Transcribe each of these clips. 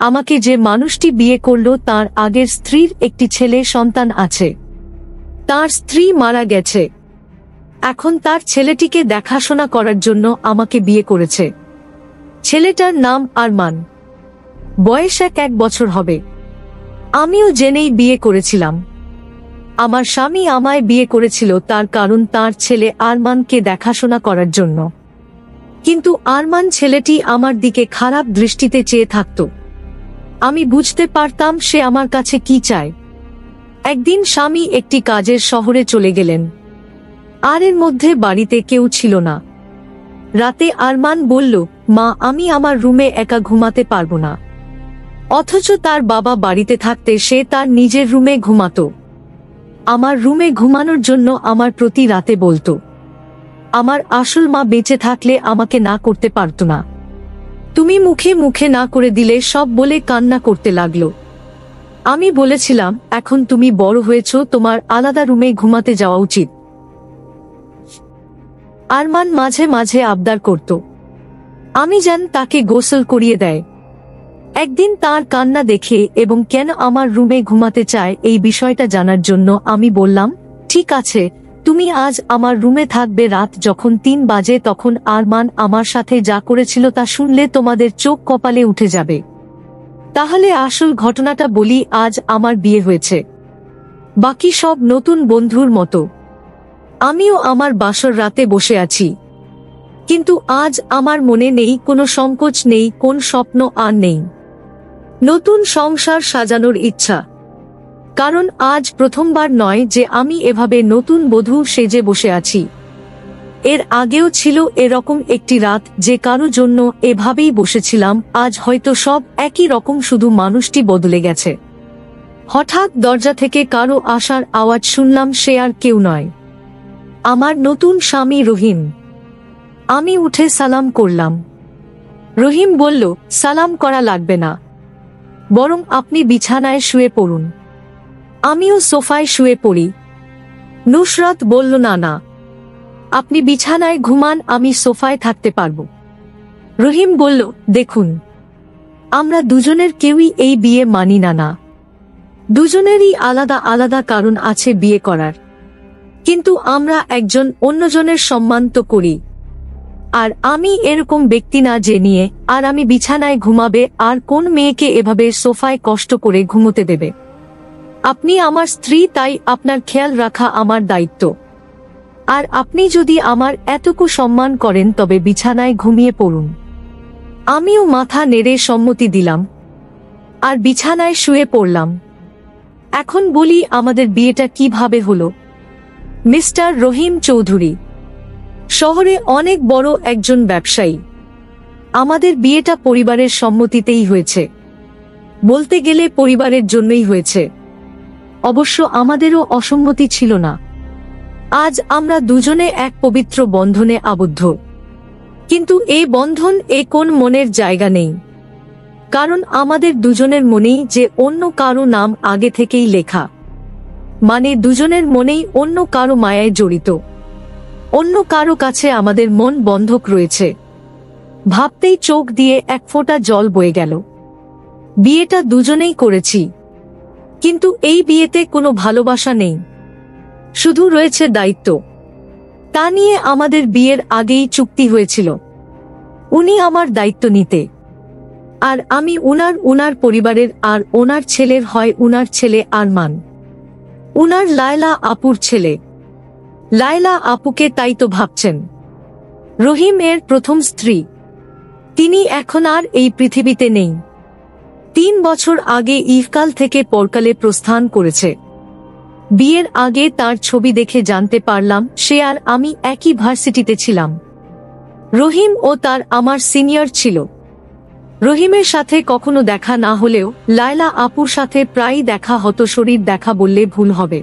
আমাকে যে মানুষটি বিয়ে করল তার আগের স্ত্রীর একটি ছেলে সন্তান আছে। তার স্ত্রী মারা গেছে। এখন তার ছেলেটিকে দেখাশোনা করার জন্য আমাকে বিয়ে করেছে। ছেলেটার নাম আরমান। বয়স 1 বছর হবে। আমিও জেনেই বিয়ে করেছিলাম। আমার স্বামী আমায় বিয়ে করেছিল তার কারণ তার ছেলে আরমানকে দেখাশোনা করার জন্য। কিন্তু আরমান ছেলেটি আমার দিকে খারাপ দৃষ্টিতে চেয়ে থাকত। আমি বুঝতে পারতাম সে আমার কাছে কি চায়। একদিন স্বামী একটি কাজের শহরে চলে গেলেন, আর এর মধ্যে বাড়িতে কেউ ছিল না। রাতে আরমান বলল, মা, আমি আমার রুমে একা ঘুমাতে পারবো না। অথচ তার বাবা বাড়িতে থাকতে সে তার নিজের রুমে ঘুমাতো। আমার রুমে ঘুমানোর জন্য আমার প্রতি রাতে বলতো। আমার আসল মা বেঁচে থাকলে আমাকে না করতে পারত না। তুমি মুখে মুখে না করে দিলে সব বলে কান্না করতে লাগলো। আমি বলেছিলাম, এখন তুমি বড় হয়েছো, তোমার আলাদা রুমে ঘুমাতে যাওয়া উচিত। আরমান মাঝে মাঝে আবদার করত। আমি যেন তাকে গোসল করিয়ে দেয়। একদিন তার কান্না দেখে এবং কেন আমার রুমে ঘুমাতে চায় এই বিষয়টা জানার জন্য আমি বললাম, ঠিক আছে, তুমি আজ আমার রুমে থাকবে। রাত যখন 3 বাজে তখন আরমান আমার সাথে যা করেছিল তা শুনলে তোমাদের চোখ কপালে উঠে যাবে। তাহলে আসল ঘটনাটা বলি। আজ আমার বিয়ে হয়েছে, বাকি সব নতুন বন্ধুর মতো। আমিও আমার বাসর রাতে বসে আছি, কিন্তু আজ আমার মনে নেই কোনো সংকোচ, নেই কোন স্বপ্ন, আর নেই নতুন সংসার সাজানোর ইচ্ছা। কারণ আজ প্রথমবার নয় যে আমি এভাবে নতুন বধূ সেজে বসে আছি। এর আগেও ছিল এরকম একটি রাত যে কারো জন্য এভাবেই বসেছিলাম। আজ হয়তো সব একই রকম, শুধু মানুষটি বদলে গেছে। হঠাৎ দরজা থেকে কারো আসার আওয়াজ শুনলাম। সে আর কেউ নয়, আমার নতুন স্বামী রহিম। আমি উঠে সালাম করলাম। রহিম বলল, সালাম করা লাগবে না, বরং আপনি বিছানায় শুয়ে পড়ুন। আমিও সোফায় শুয়ে পড়ি। নুসরাত বলল, না না, আপনি বিছানায় ঘুমান, আমি সোফায় থাকতে পারব। রহিম বলল, দেখুন, আমরা দুজনের কেউই এই বিয়ে মানি না। না, দুজনেরই আলাদা আলাদা কারণ আছে বিয়ে করার, কিন্তু আমরা একজন অন্যজনের সম্মান তো করি। আর আমি এরকম ব্যক্তি না যে নিয়ে আর আমি বিছানায় ঘুমাবে আর কোন মেয়েকে এভাবে সোফায় কষ্ট করে ঘুমোতে দেবে। আপনি আমার স্ত্রী, তাই আপনার খেয়াল রাখা আমার দায়িত্ব। আর আপনি যদি আমার এতটুকু সম্মান করেন তবে বিছানায় ঘুমিয়ে পড়ুন। আমিও মাথা নেড়ে সম্মতি দিলাম আর বিছানায় শুয়ে পড়লাম। এখন বলি আমাদের বিয়েটা কিভাবে হলো। মিস্টার রহিম চৌধুরী শহরে অনেক বড় একজন ব্যবসায়ী। আমাদের বিয়েটা পরিবারের সম্মতিতেই হয়েছে। বলতে গেলে পরিবারের জন্যই হয়েছে। অবশ্য আমাদেরও অসম্মতি ছিল না। আজ আমরা দুজনে এক পবিত্র বন্ধনে আবদ্ধ। কিন্তু এই বন্ধন কোন মনের জায়গা নেই, কারণ আমাদের দুজনের মনেই যে অন্য কারো নাম আগে থেকেই লেখা। মানে দুজনের মনেই অন্য কারো মায়ায় জড়িত, অন্য কারো কাছে আমাদের মন বন্ধক রয়েছে। ভাবতেই চোখ দিয়ে এক ফোঁটা জল বয়ে গেল। বিয়েটা দুজনেই করেছি, কিন্তু এই বিয়েতে কোনো ভালোবাসা নেই, শুধু রয়েছে দায়িত্ব। তা নিয়ে আমাদের বিয়ের আগেই চুক্তি হয়েছিল, উনি আমার দায়িত্ব নিতে, আর আমি উনার পরিবারের, আর ওনার ছেলের হয় উনার ছেলে আরমান, উনার লায়লা আপুর ছেলে। লায়লা আপুকে তাই তো ভাবছেন। রহিম এর প্রথম স্ত্রী, তিনি এখন আর এই পৃথিবীতে নেই। 3 বছর আগে ইফকাল থেকে পরকালে প্রস্থান করেছে। বিয়ের আগে তার ছবি দেখে জানতে পারলাম সে আর আমি একই ভার্সিটিতে ছিলাম। রহিম ও তার আমার সিনিয়র ছিল। রহিমের সাথে কখনো দেখা না হলেও লায়লা আপুর সাথে প্রায়ই দেখা হতো। শরীর দেখা বললে ভুল হবে,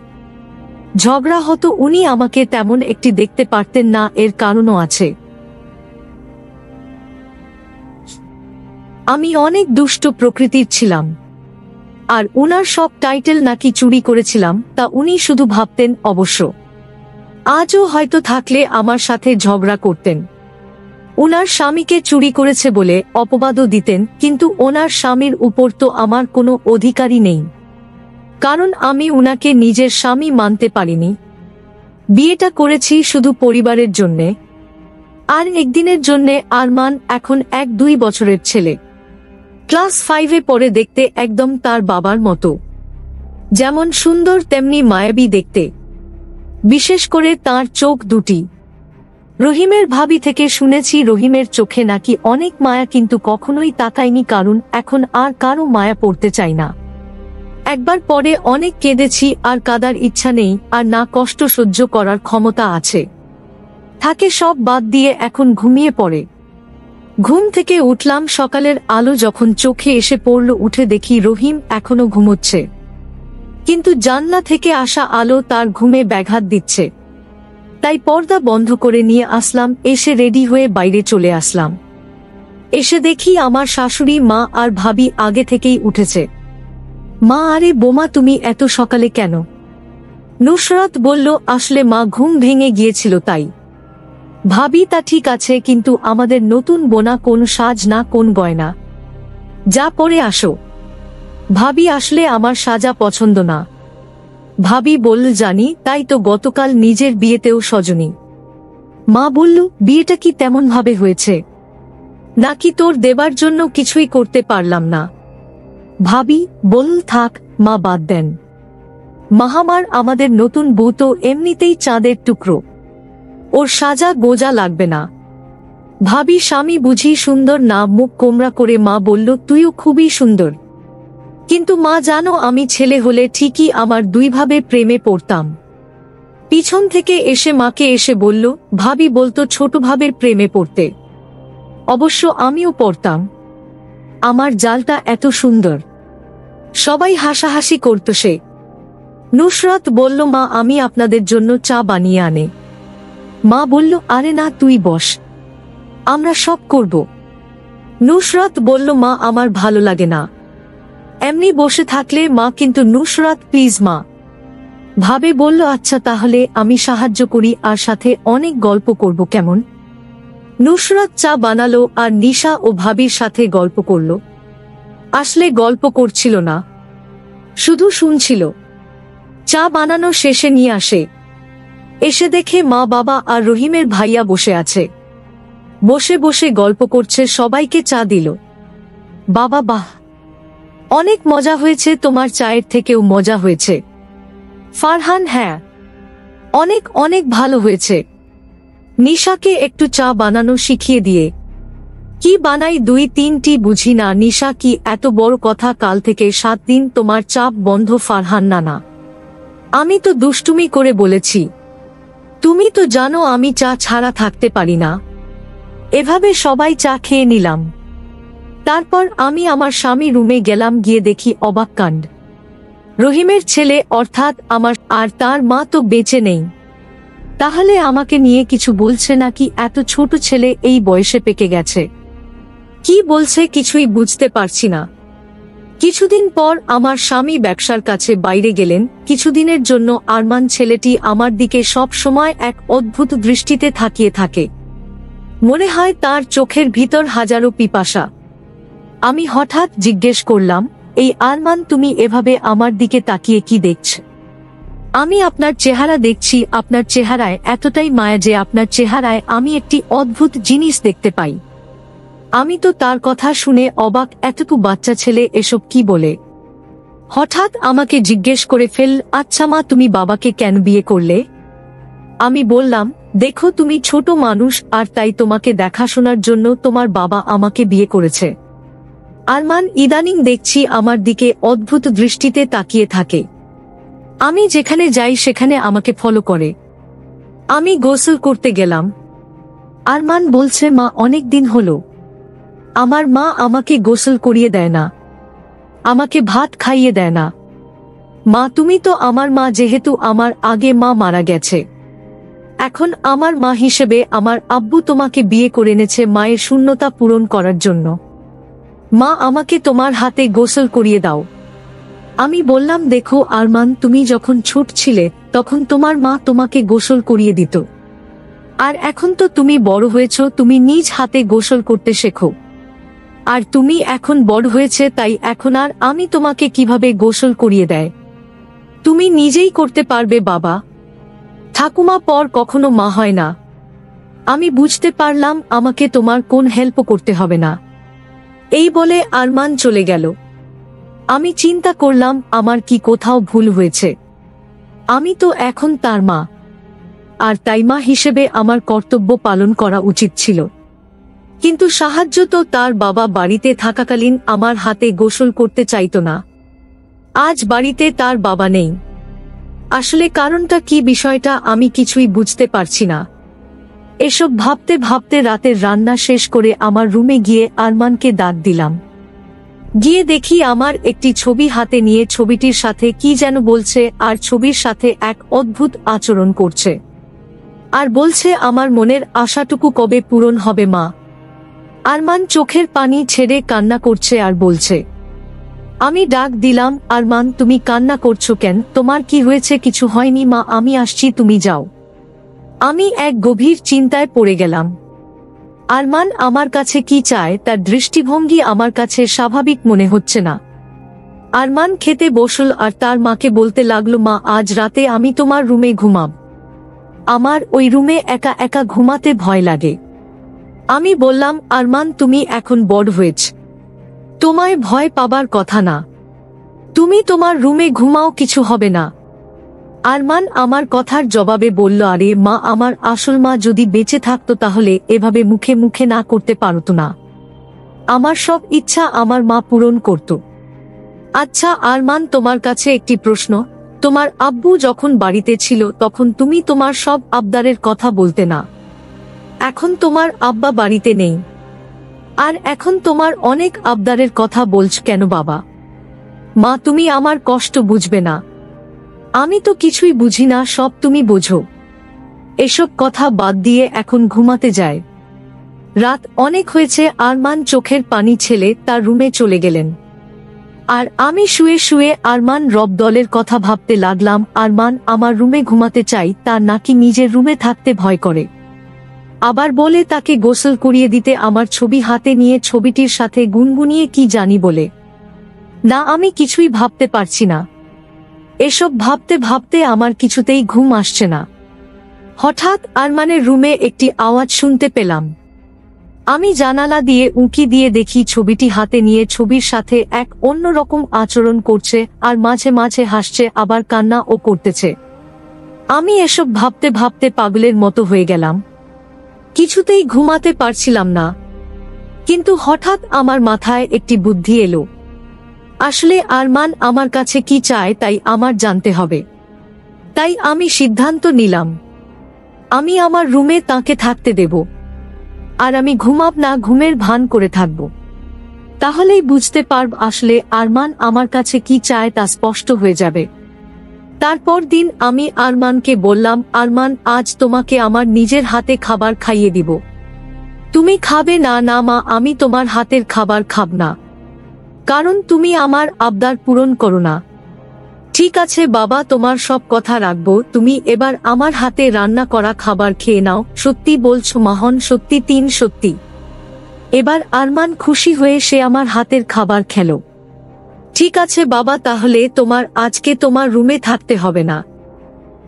ঝগড়া হতো। উনি আমাকে তেমন একটি দেখতে পারতেন না, এর কারণও আছে। আমি অনেক দুষ্ট প্রকৃতির ছিলাম, আর উনার সব টাইটেল নাকি চুরি করেছিলাম তা উনি শুধু ভাবতেন। অবশ্য আজও হয়তো থাকলে আমার সাথে ঝগড়া করতেন। উনার স্বামীকে চুরি করেছে বলে অপবাদও দিতেন, কিন্তু ওনার স্বামীর উপর তো আমার কোনো অধিকারই নেই, কারণ আমি উনাকে নিজের স্বামী মানতে পারিনি। বিয়েটা করেছি শুধু পরিবারের জন্যে, আর একদিনের জন্যে। আরমান এখন 1-2 বছরের ছেলে, ক্লাস 5-এ পড়ে, দেখতে একদম তার বাবার মতো। যেমন সুন্দর তেমনি মায়াবী দেখতে, বিশেষ করে তার চোখ দুটি। রহিমের ভাবি থেকে শুনেছি রহিমের চোখে নাকি অনেক মায়া, কিন্তু কখনোই তাকায়নি, কারণ এখন আর কারো মায়া পড়তে চাই না। একবার পরে অনেক কেঁদেছি, আর কাঁদার ইচ্ছা নেই, আর না কষ্ট সহ্য করার ক্ষমতা আছে। থাকে সব বাদ দিয়ে এখন ঘুমিয়ে পড়ে। ঘুম থেকে উঠলাম, সকালের আলো যখন চোখে এসে পড়ল, উঠে দেখি রহিম এখনো ঘুমোচ্ছে, কিন্তু জানলা থেকে আসা আলো তার ঘুমে ব্যাঘাত দিচ্ছে। তাই পর্দা বন্ধ করে নিয়ে আসলাম, এসে রেডি হয়ে বাইরে চলে আসলাম। এসে দেখি আমার শাশুড়ি মা আর ভাবি আগে থেকেই উঠেছে। মা, আরে বোমা, তুমি এত সকালে কেন? নুসরাত বলল, আসলে মা ঘুম ভেঙে গিয়েছিল তাই। ভাবি, তা ঠিক আছে, কিন্তু আমাদের নতুন বোনা কোন সাজ না কোন গয়না, যা পরে আসো। ভাবি, আসলে আমার সাজা পছন্দ না। ভাবি বলল, জানি, তাই তো গতকাল নিজের বিয়েতেও সজনি। মা বলল, বিয়েটা কি তেমন ভাবে হয়েছে, নাকি তোর দেবার জন্য কিছুই করতে পারলাম না? ভাবি বলল, থাক মা, বাদ দেন। মাহামার আমাদের নতুন বউ তো এমনিতেই চাঁদের টুকরো, ওর সাজা গোজা লাগবে না। ভাবি, স্বামী বুঝি সুন্দর না? মুখ কোমরা করে মা বলল, তুইও খুবই সুন্দর, কিন্তু মা জানো, আমি ছেলে হলে ঠিকই আমার 2 ভাবে প্রেমে পড়তাম। পিছন থেকে এসে মাকে এসে বলল, ভাবি বলতো ছোট ভাবের প্রেমে পড়তে। অবশ্য আমিও পড়তাম, আমার জালটা এত সুন্দর। সবাই হাসাহাসি করত। সে নুসরাত বলল, মা আমি আপনাদের জন্য চা বানিয়ে আনে। মা বলল, আরে না, তুই বস, আমরা সব করব। নুসরাত বলল, মা আমার ভালো লাগে না এমনি বসে থাকলে। মা, কিন্তু নুসরাত প্লিজ মা। ভাবে বলল, আচ্ছা তাহলে আমি সাহায্য করি, আর সাথে অনেক গল্প করব, কেমন? নুসরাত চা বানালো আর নিশা ও ভাবির সাথে গল্প করল। আসলে গল্প করছিল না, শুধু শুনছিল। চা বানানো শেষে নিয়ে আসে। এসে দেখে মা, বাবা আর রহিমের ভাইয়া বসে আছে। বসে বসে গল্প করছে, সবাইকে চা দিল। বাবা, বাহ, অনেক মজা হয়েছে, তোমার চায়ের থেকেও মজা হয়েছে। ফারহান, হ্যাঁ, অনেক অনেক ভালো হয়েছে। নিশাকে একটু চা বানানো শিখিয়ে দিয়ে, কি বানাই 2-3টি বুঝি না। নিশা, কি এত বড় কথা? কাল থেকে 7 দিন তোমার চাপ বন্ধ। ফারহান, না না, আমি তো দুষ্টুমি করে বলেছি, তুমি তো জানো আমি চা ছাড়া থাকতে পারি না। এভাবে সবাই চা খেয়ে নিলাম। তারপর আমি আমার স্বামী রুমে গেলাম, গিয়ে দেখি অবাক কাণ্ড। রহিমের ছেলে অর্থাৎ আমার আর তার মা তো বেঁচে নেই। তাহলে আমাকে নিয়ে কিছু বলছে নাকি? এত ছোট ছেলে এই বয়সে পেকে গেছে। কি বলছে কিছুই বুঝতে পারছি না। কিছুদিন পর আমার স্বামী ব্যবসার কাছে বাইরে গেলেন। কিছুদিনের জন্য আরমান ছেলেটি আমার দিকে সব সময় এক অদ্ভুত দৃষ্টিতে তাকিয়ে থাকে। মনে হয় তার চোখের ভিতর হাজারো পিপাসা। আমি হঠাৎ জিজ্ঞেস করলাম, এই আরমান, তুমি এভাবে আমার দিকে তাকিয়ে কি দেখছ? আমি আপনার চেহারা দেখছি, আপনার চেহারায় এতটাই মায়া যে আপনার চেহারায় আমি একটি অদ্ভুত জিনিস দেখতে পাই। আমি তো তার কথা শুনে অবাক, এতটুকু বাচ্চা ছেলে এসব কি বলে? হঠাৎ আমাকে জিজ্ঞেস করে ফেল, আচ্ছা মা, তুমি বাবাকে কেন বিয়ে করলে? আমি বললাম, দেখো তুমি ছোট মানুষ, আর তাই তোমাকে দেখাশোনার জন্য তোমার বাবা আমাকে বিয়ে করেছে। আরমান ইদানিং দেখছি আমার দিকে অদ্ভুত দৃষ্টিতে তাকিয়ে থাকে। আমি যেখানে যাই সেখানে আমাকে ফলো করে। আমি গোসল করতে গেলাম। আরমান বলছে, মা অনেক দিন হলো আমার মা আমাকে গোসল করিয়ে দেয় না, আমাকে ভাত খাইয়ে দেয় না। মা, তুমি তো আমার মা, যেহেতু আমার আগে মা মারা গেছে। এখন আমার মা হিসেবে আমার আব্বু তোমাকে বিয়ে করে এনেছে মায়ের শূন্যতা পূরণ করার জন্য। মা, আমাকে তোমার হাতে গোসল করিয়ে দাও। আমি বললাম, দেখো আরমান, তুমি যখন ছোট ছিলে তখন তোমার মা তোমাকে গোসল করিয়ে দিত। আর এখন তো তুমি বড় হয়েছ, তুমি নিজ হাতে গোসল করতে শেখো। আর তুমি এখন বড় হয়েছে, তাই এখন আর আমি তোমাকে কিভাবে গোসল করিয়ে দেয় তুমি নিজেই করতে পারবে বাবা। ঠাকুমা পর কখনো মা হয় না। আমি বুঝতে পারলাম আমাকে তোমার কোন হেল্প করতে হবে না। এই বলে আরমান চলে গেল। আমি চিন্তা করলাম আমার কি কোথাও ভুল হয়েছে। আমি তো এখন তার মা, আর তাই মা হিসেবে আমার কর্তব্য পালন করা উচিত ছিল। কিন্তু সাহায্য তো তার বাবা বাড়িতে থাকাকালীন আমার হাতে গোসল করতে চাইতো না। আজ বাড়িতে তার বাবা নেই। আসলে কারণটা কি, বিষয়টা আমি কিছুই বুঝতে পারছি না। এসব ভাবতে ভাবতে রাতের রান্না শেষ করে আমার রুমে গিয়ে আরমানকে ডাক দিলাম। গিয়ে দেখি আমার একটি ছবি হাতে নিয়ে ছবিটির সাথে কি যেন বলছে, আর ছবির সাথে এক অদ্ভুত আচরণ করছে, আর বলছে আমার মনের আশাটুকু কবে পূরণ হবে মা। আরমান চোখের পানি ছেড়ে কান্না করছে আর বলছে। আমি ডাক দিলাম, আরমান তুমি কান্না করছো কেন? তোমার কি হয়েছে? কিছু হয়নি মা, আমি আসছি, তুমি যাও। আমি এক গভীর চিন্তায় পড়ে গেলাম। আরমান আমার কাছে কি চায় তার দৃষ্টিভঙ্গি আমার কাছে স্বাভাবিক মনে হচ্ছে না। আরমান খেতে বসল আর তার মাকে বলতে লাগলো, মা আজ রাতে আমি তোমার রুমে ঘুমাব। আমার ওই রুমে একা একা ঘুমাতে ভয় লাগে। আমি বললাম, আরমান তুমি এখন বড় হয়েছ, তোমায় ভয় পাবার কথা না। তুমি তোমার রুমে ঘুমাও, কিছু হবে না। আরমান আমার কথার জবাবে বলল, আরে মা, আমার আসল মা যদি বেঁচে থাকতো তাহলে এভাবে মুখে মুখে না করতে পারতো না। আমার সব ইচ্ছা আমার মা পূরণ করত। আচ্ছা আরমান, তোমার কাছে একটি প্রশ্ন। তোমার আব্বু যখন বাড়িতে ছিল তখন তুমি তোমার সব আবদারের কথা বলতে না। এখন তোমার আব্বা বাড়িতে নেই, আর এখন তোমার অনেক আবদারের কথা বলছ কেন বাবা? মা তুমি আমার কষ্ট বুঝবে না? আমি তো কিছুই বুঝি না, সব তুমি বোঝো। এসব কথা বাদ দিয়ে এখন ঘুমাতে যায়। রাত অনেক হয়েছে। আরমান চোখের পানি ছেলে তার রুমে চলে গেলেন, আর আমি শুয়ে শুয়ে আরমান রব দলের কথা ভাবতে লাগলাম। আরমান আমার রুমে ঘুমাতে চাই, তার নাকি নিজের রুমে থাকতে ভয় করে। আবার বলে তাকে গোসল করিয়ে দিতে, আমার ছবি হাতে নিয়ে ছবিটির সাথে গুনগুনিয়ে কি জানি বলে। না, আমি কিছুই ভাবতে পারছি না। এসব ভাবতে ভাবতে আমার কিছুতেই ঘুম আসছে না। হঠাৎ আরমানের রুমে একটি আওয়াজ শুনতে পেলাম। আমি জানালা দিয়ে উঁকি দিয়ে দেখি ছবিটি হাতে নিয়ে ছবির সাথে এক অন্যরকম আচরণ করছে, আর মাঝে মাঝে হাসছে, আবার কান্নাও করতেছে। আমি এসব ভাবতে ভাবতে পাগলের মতো হয়ে গেলাম। কিছুতেই ঘুমাতে পারছিলাম না। কিন্তু হঠাৎ আমার মাথায় একটি বুদ্ধি এলো। আসলে আরমান আমার কাছে কি চায় তাই আমার জানতে হবে। তাই আমি সিদ্ধান্ত নিলাম, আমি আমার রুমে তাকে থাকতে দেব, আর আমি ঘুমাব না, ঘুমের ভান করে থাকব। তাহলেই বুঝতে পারব আসলে আরমান আমার কাছে কি চায়, তা স্পষ্ট হয়ে যাবে। তারপর দিন আমি আরমানকে বললাম, আরমান আজ তোমাকে আমার নিজের হাতে খাবার খাইয়ে দিব। তুমি খাবে না? না মা, আমি তোমার হাতের খাবার খাব না, কারণ তুমি আমার আবদার পূরণ করো না। ঠিক আছে বাবা, তোমার সব কথা রাখবো। তুমি এবার আমার হাতে রান্না করা খাবার খেয়ে নাও। সত্যি বলছো মাহন? সত্যি? তিন সত্যি। এবার আরমান খুশি হয়ে সে আমার হাতের খাবার খেলো। ঠিক আছে বাবা, তাহলে তোমার আজকে তোমার রুমে থাকতে হবে না,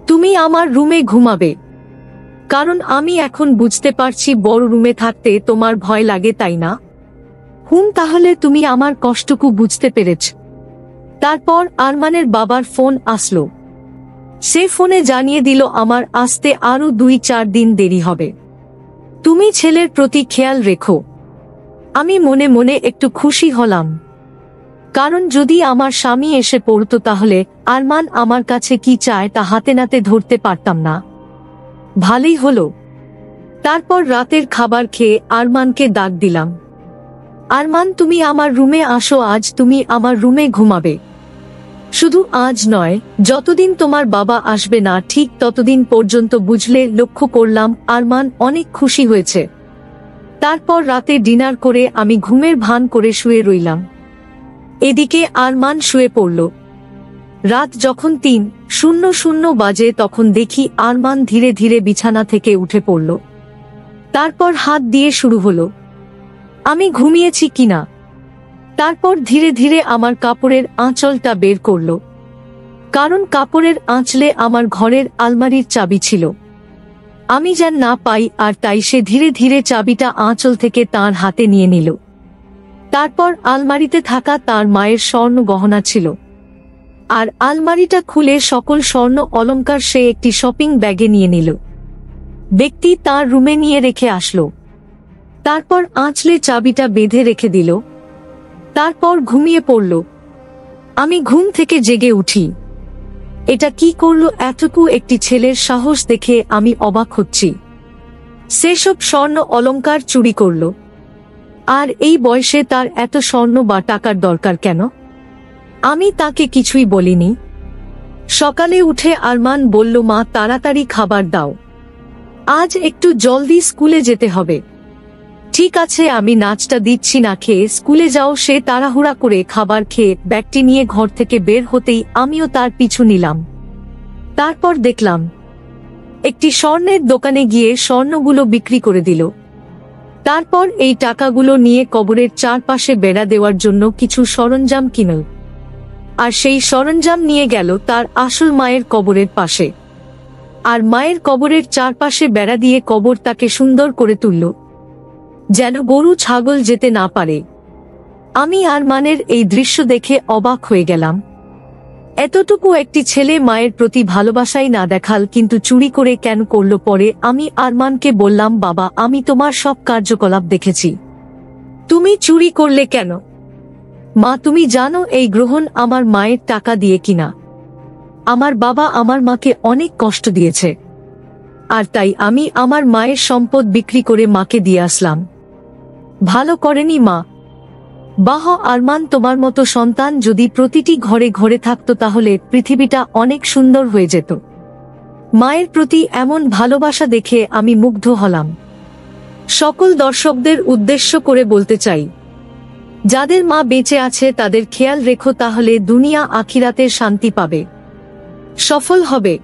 তুমি আমার রুমে ঘুমাবে। কারণ আমি এখন বুঝতে পারছি বড় রুমে থাকতে তোমার ভয় লাগে, তাই না? তাহলে তুমি আমার কষ্টটুকু বুঝতে পেরেছ। তারপর আরমানের বাবার ফোন আসলো। সে ফোনে জানিয়ে দিল আমার আসতে আরো 2-4 দিন দেরি হবে। তুমি ছেলের প্রতি খেয়াল রেখো। আমি মনে মনে একটু খুশি হলাম, কারণ যদি আমার স্বামী এসে পড়তো তাহলে আরমান আমার কাছে কি চায় তা হাতে নাতে ধরতে পারতাম না। ভালোই হলো। তারপর রাতের খাবার খেয়ে আরমানকে ডাক দিলাম, আরমান তুমি আমার রুমে আসো, আজ তুমি আমার রুমে ঘুমাবে। শুধু আজ নয়, যতদিন তোমার বাবা আসবে না ঠিক ততদিন পর্যন্ত, বুঝলে? লক্ষ্য করলাম আরমান অনেক খুশি হয়েছে। তারপর রাতে ডিনার করে আমি ঘুমের ভান করে শুয়ে রইলাম। এদিকে আরমান শুয়ে পড়ল। রাত যখন 3:00 বাজে তখন দেখি আরমান ধীরে ধীরে বিছানা থেকে উঠে পড়ল। তারপর হাত দিয়ে শুরু হলো আমি ঘুমিয়েছি কিনা। তারপর ধীরে ধীরে আমার কাপড়ের আঁচলটা বের করল, কারণ কাপড়ের আঁচলে আমার ঘরের আলমারির চাবি ছিল। আমি যেন না পাই, আর তাই সে ধীরে ধীরে চাবিটা আঁচল থেকে তার হাতে নিয়ে নিল। তারপর আলমারিতে থাকা তার মায়ের স্বর্ণ গহনা ছিল, আর আলমারিটা খুলে সকল স্বর্ণ অলংকার সে একটি শপিং ব্যাগে নিয়ে নিল। ব্যক্তি তার রুমে নিয়ে রেখে আসলো। তারপর আঁচলে চাবিটা বেঁধে রেখে দিল। তারপর ঘুমিয়ে পড়ল। আমি ঘুম থেকে জেগে উঠি। এটা কি করলো এতটুকু একটি ছেলের সাহস দেখে আমি অবাক হচ্ছি। সেসব স্বর্ণ অলংকার চুরি করল, আর এই বয়সে তার এত স্বর্ণ বা টাকার দরকার কেন? আমি তাকে কিছুই বলিনি। সকালে উঠে আরমান বলল, মা তাড়াতাড়ি খাবার দাও, আজ একটু জলদি স্কুলে যেতে হবে। ঠিক আছে, আমি নাচটা দিচ্ছি, না খেয়ে স্কুলে যাও। সে তাড়াহুড়া করে খাবার খেয়ে ব্যাগটি নিয়ে ঘর থেকে বের হতেই আমিও তার পিছু নিলাম। তারপর দেখলাম একটি স্বর্ণের দোকানে গিয়ে স্বর্ণগুলো বিক্রি করে দিল। তারপর এই টাকাগুলো নিয়ে কবরের চারপাশে বেড়া দেওয়ার জন্য কিছু সরঞ্জাম কিনল, আর সেই সরঞ্জাম নিয়ে গেল তার আসল মায়ের কবরের পাশে। আর মায়ের কবরের চারপাশে বেড়া দিয়ে কবরটাকে সুন্দর করে তুলল, যেন গরু ছাগল যেতে না পারে। আমি আরমানের এই দৃশ্য দেখে অবাক হয়ে গেলাম। এতটুকু একটি ছেলে মায়ের প্রতি ভালোবাসাই না দেখাল, কিন্তু চুরি করে কেন করল? পরে আমি আরমানকে বললাম, বাবা, আমি তোমার সব কার্যকলাপ দেখেছি, তুমি চুরি করলে কেন? মা, তুমি জানো এই গ্রহণ আমার মায়ের টাকা দিয়ে কিনা। আমার বাবা আমার মাকে অনেক কষ্ট দিয়েছে, আর তাই আমি আমার মায়ের সম্পদ বিক্রি করে মাকে দিয়ে আসলাম। ভালো করেনি মা। বাহ আরমান, তোমার মতো সন্তান যদি প্রতিটি ঘরে ঘরে থাকতো তাহলে পৃথিবীটা অনেক সুন্দর হয়ে যেত। মায়ের প্রতি এমন ভালোবাসা দেখে আমি মুগ্ধ হলাম। সকল দর্শকদের উদ্দেশ্য করে বলতে চাই, যাদের মা বেঁচে আছে তাদের খেয়াল রেখো, তাহলে দুনিয়া আখিরাতের শান্তি পাবে, সফল হবে।